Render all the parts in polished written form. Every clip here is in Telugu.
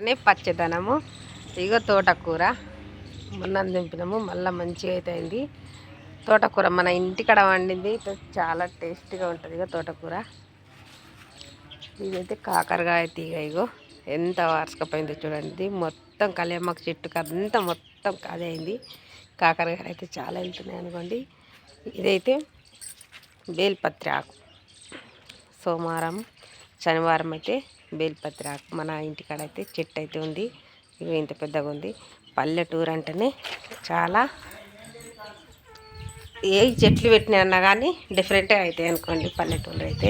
అంటేనే పచ్చదనము. ఇగో తోటకూర మొన్న దింపినాము, మళ్ళీ మంచిగా అయితే అయింది. తోటకూర మన ఇంటికాడ వండింది చాలా టేస్టీగా ఉంటుంది. ఇక తోటకూర ఇదైతే కాకరకాయ తీగ. ఇగో ఎంత వార్చుకపోయిందో చూడండి. మొత్తం కలియమ్మకు చెట్టుకు అంతా మొత్తం అదే అయింది. కాకరకాయ అయితే చాలా వెళ్తున్నాయి అనుకోండి. ఇదైతే బేల్పత్రి ఆకు. సోమవారం శనివారం అయితే బేల్పత్రి ఆకు మన ఇంటికాడ అయితే చెట్టు అయితే ఉంది. ఇవి ఇంత పెద్దగా ఉంది. పల్లెటూరు అంటేనే చాలా ఏ చెట్లు పెట్టినా కానీ డిఫరెంట్గా అవుతాయి అనుకోండి పల్లెటూరు అయితే.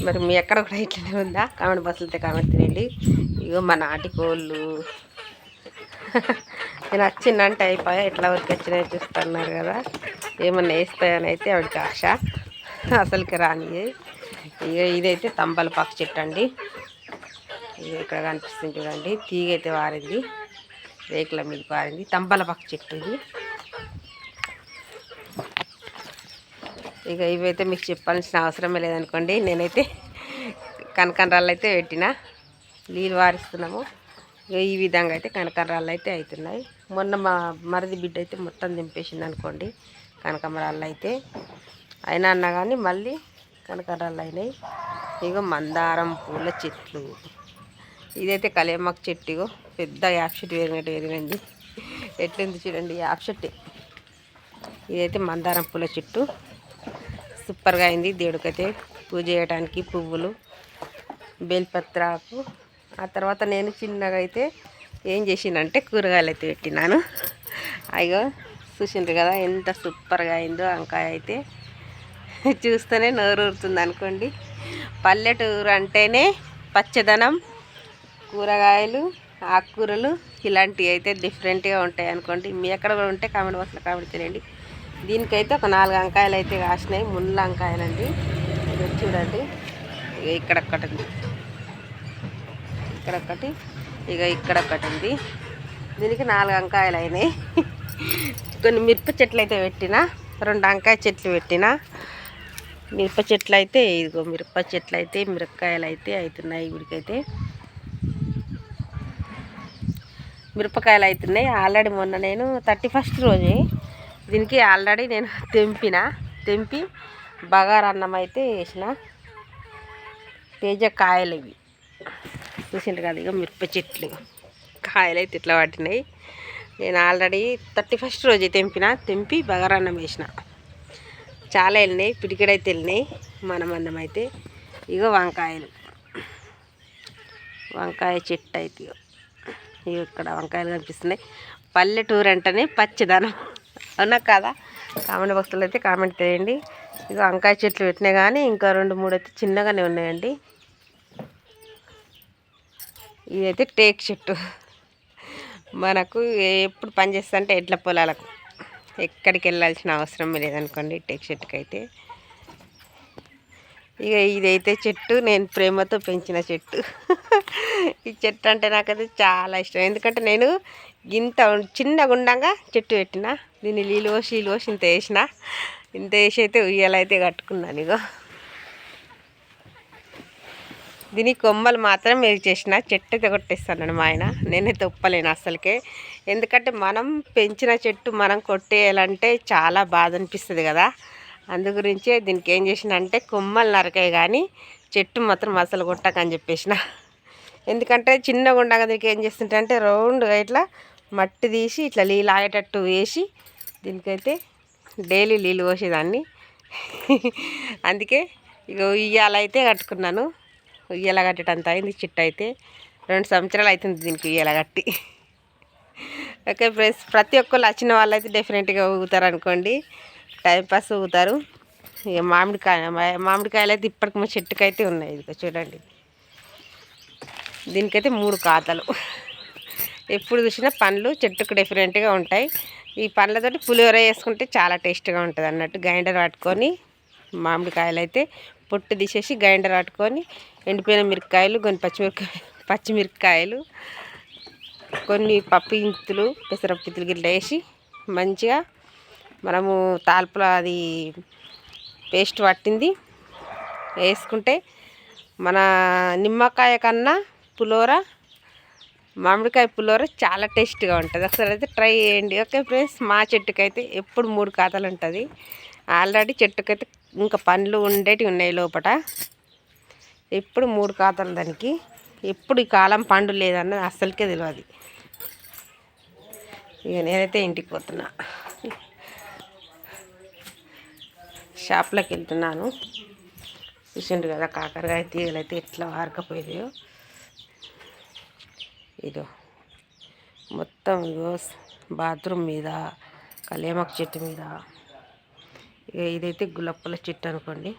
మరి మీ ఎక్కడ కూడా ఇట్లనే ఉందా? కామెంట్ బాక్స్లో కామెంట్ తినండి. ఇగో మా నాటికోళ్ళు నేను వచ్చిందంటే అయిపోయా. ఎట్లా వరకు వచ్చినాయో చూస్తున్నారు కదా. ఏమన్నా వేస్తాయని అయితే ఆవిడకి ఆశ, అసలుకి రాని. ఇక ఇదైతే తంబలపాకు చెట్టు అండి. ఇక ఇక్కడ కనిపిస్తుంది చూడండి. తీగ అయితే వారింది, రేకుల మీద పారింది. తంబలపాకు చెట్టు ఇది. ఇక ఇవైతే మీకు చెప్పాల్సిన అవసరమే లేదనుకోండి. నేనైతే కనకంబరాలు అయితే పెట్టిన, నీళ్ళు వారిస్తున్నాము. ఇక ఈ విధంగా అయితే కనకంబరాలు అయితే అవుతున్నాయి. మొన్న మా మరిది బిడ్డ అయితే మొత్తం దింపేసింది అనుకోండి కనకంబరాలు అయితే. అయినా అన్నా కానీ మళ్ళీ కనకంబరాలు అయినాయి. ఇగో మందారం పూల చెట్లు. ఇదైతే కలియమ్మకు చెట్టు. ఇగో పెద్ద యాప్ చెట్టు పెరిగినట్టు పెరిగింది. ఎట్లుంది చూడండి, యాప్ చెట్టు. ఇదైతే మందారం పూల చెట్టు. సూపర్గా అయింది. దేవుడికైతే పూజ చేయడానికి పువ్వులు, బేల్పత్రాకు. ఆ తర్వాత నేను చిన్నగా అయితే ఏం చేసినంటే కూరగాయలు అయితే పెట్టినాను. అయ్యో చూసిండ్రు కదా ఎంత సూపర్గా అయిందో. వంకాయ అయితే చూస్తేనే నోరు ఊరుతుంది అనుకోండి. పల్లెటూరు అంటేనే పచ్చదనం, కూరగాయలు, ఆకుకూరలు ఇలాంటివి అయితే డిఫరెంట్గా ఉంటాయి అనుకోండి. మీ ఎక్కడ కూడా ఉంటే కామెంట్ బాక్స్లో కామెంట్ చేయండి. దీనికైతే ఒక 4 వంకాయలు అయితే కాసినాయి. ముళ్ళ వంకాయలండి. ఇది చూడండి. ఇక ఇక్కడొక్కటి ఉంది, ఇక్కడొక్కటి, ఇక ఇక్కడొక్కటి ఉంది. దీనికి 4 వంకాయలు అయినాయి. కొన్ని మిరప చెట్లు అయితే పెట్టిన, 2 వంకాయ చెట్లు పెట్టిన. మిరప చెట్లు అయితే ఇదిగో మిరప చెట్లు అయితే మిరపకాయలు అయితే అవుతున్నాయి. వీడికైతే మిరపకాయలు అవుతున్నాయి. ఆల్రెడీ మొన్న నేను 31st రోజే దీనికి ఆల్రెడీ నేను తెంపి బగారా అన్నం అయితే వేసిన. తేజ కాయలు ఇవి చూసిండ్రు కదా. ఇక మిరప చెట్లు కాయలు అయితే ఇట్లా పట్టినాయి. నేను ఆల్రెడీ 31st రోజే తెంపి బగారా అన్నం వేసిన. చాలా వెళ్ళినాయి, పిడికిడైతే వెళ్ళినాయి మన మందం అయితే. ఇగో వంకాయలు, వంకాయ చెట్టు అయితే ఇక ఇక్కడ వంకాయలు కనిపిస్తున్నాయి. పల్లెటూరు అంటేనే పచ్చదనం, అవునా కదా? కామెంట్ బాక్స్లో అయితే కామెంట్ చేయండి. ఇక వంకాయ చెట్లు పెట్టినాయి కానీ ఇంకా 2-3 అయితే చిన్నగానే ఉన్నాయండి. ఇదైతే టేక్ చెట్టు. మనకు ఎప్పుడు పని చేస్తా అంటే ఎడ్ల పొలాలకు ఎక్కడికి వెళ్ళాల్సిన అవసరం లేదనుకోండి టేక్ చెట్టుకి అయితే. ఇక ఇదైతే చెట్టు నేను ప్రేమతో పెంచిన చెట్టు. ఈ చెట్టు అంటే నాకైతే చాలా ఇష్టం. ఎందుకంటే నేను ఇంత చిన్నగా ఉండగా చెట్టు పెట్టిన, దీన్ని నీళ్ళు పోసి ఇంత వేసి అయితే ఉయ్యాలైతే కట్టుకున్నాను. ఇగో దీనికి కొమ్మలు మాత్రం మీరు చేసిన, చెట్టు అయితే కొట్టేస్తాను మా ఆయన. నేనైతే ఒప్పలేను అసలుకే. ఎందుకంటే మనం పెంచిన చెట్టు మనం కొట్టేయాలంటే చాలా బాధ అనిపిస్తుంది కదా. అందు గురించే దీనికి ఏం చేసిన అంటే కొమ్మలు నరకాయి కానీ చెట్టు మాత్రం అసలు కొట్టకని చెప్పేసిన. ఎందుకంటే చిన్నగా ఉండగా దీనికి ఏం చేస్తుంటే అంటే రౌండ్గా ఇట్లా మట్టి తీసి ఇట్లా నీళ్ళు ఆగేటట్టు వేసి దీనికైతే డైలీ నీళ్ళు పోసేదాన్ని. అందుకే ఇక ఉయ్యాలైతే కట్టుకున్నాను. ఉయ్యాల కట్టేటంత అయింది. చెట్టు అయితే 2 సంవత్సరాలు అవుతుంది దీనికి ఉయ్యాల కట్టి. ఓకే ఫ్రెండ్స్, ప్రతి ఒక్కళ్ళు వచ్చిన వాళ్ళు అయితే డెఫినెట్గా ఊగుతారు అనుకోండి. టైంపాస్ ఊగుతారు. ఇక మామిడికాయలు అయితే ఇప్పటికి మా చెట్టుకైతే ఉన్నాయి. ఇదిగో చూడండి. దీనికైతే 3 కాతలు. ఎప్పుడు చూసినా పండ్లు చెట్టుకు డిఫరెంట్గా ఉంటాయి. ఈ పండ్లతోటి పులిహోర వేసుకుంటే చాలా టేస్ట్గా ఉంటుంది అన్నట్టు. గ్రైండర్ పట్టుకొని మామిడికాయలు అయితే పొట్టు తీసేసి గ్రైండర్ పట్టుకొని ఎండిపోయిన మిరపకాయలు, కొన్ని పచ్చిమిరపకాయలు, కొన్ని పప్పు ఇంతులు, పెసరపప్పు ఇంతులు గిట్ల వేసి మంచిగా మనము తాల్పులో అది పేస్ట్ పట్టింది వేసుకుంటే మన నిమ్మకాయ కన్నా పులిహోర మామిడికాయ పులిహోర చాలా టేస్ట్గా ఉంటుంది. ఒకసారి అయితే ట్రై చేయండి. ఓకే ఫ్రెండ్స్, మా చెట్టుకైతే ఎప్పుడు 3 ఖాతాలు ఉంటుంది. ఆల్రెడీ చెట్టుకైతే ఇంకా పండ్లు ఉండేటివి ఉన్నాయి లోపల. ఎప్పుడు 3 ఖాతాలు దానికి. ఎప్పుడు ఈ కాలం పండు లేదన్నది అస్సలకే తెలియదు. ఇక నేనైతే ఇంటికి పోతున్నా, షాప్లోకి వెళ్తున్నాను. చూసిండు కదా కాకరకాయ తీగలు అయితే ఎట్లా వారకపోయాయో. ఇదో మొత్తం ఇగో బాత్రూమ్ మీద, కళ్యామాకు చెట్టు మీద. ఇక ఇదైతే గులాబీల చెట్టు అనుకోండి,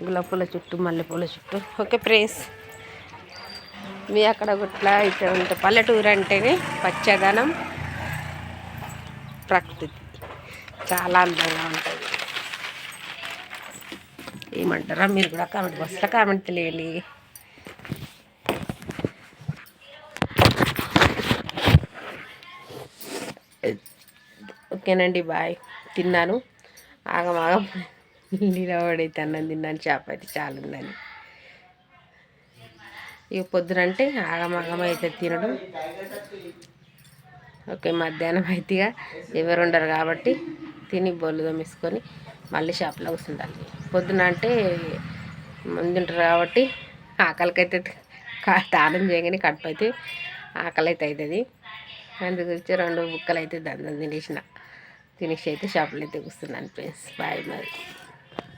గులాబీల చెట్టు, మల్లెపూల చెట్టు. ఓకే ఫ్రెండ్స్, మీ అక్కడ గుట్లా ఇట్లా ఉంటే పల్లెటూరు అంటేనే పచ్చదనం, ప్రకృతి చాలా అందంగా ఉంటుంది. ఏమంటారా మీరు కూడా కామెంట్ బాక్స్లో కామెంట్ తెలియాలి. ఓకేనండి, బాయ్. తిన్నాను, ఆగమాగం నిలబడైతే అన్నం తిన్నాను. చేప అయితే చాలా ఉందని. ఇక పొద్దునంటే ఆగమాగం అయితే తినడం. ఓకే, మధ్యాహ్నం అయితే ఎవరు ఉండరు కాబట్టి తిని బొల్లు తోమేసుకొని మళ్ళీ షాప్లో కూర్చుంటాను. పొద్దున అంటే మంది ఉంటారు కాబట్టి ఆకలికైతే తానం చేయగానే కడుపు అయితే ఆకలి అయితే అవుతుంది. అందుగురించి 2 బుక్కలు అయితే దండం తినేసి అయితే షాప్లో అయితే కూర్చున్నాను ఫ్రెండ్స్. బాయ్ మరి.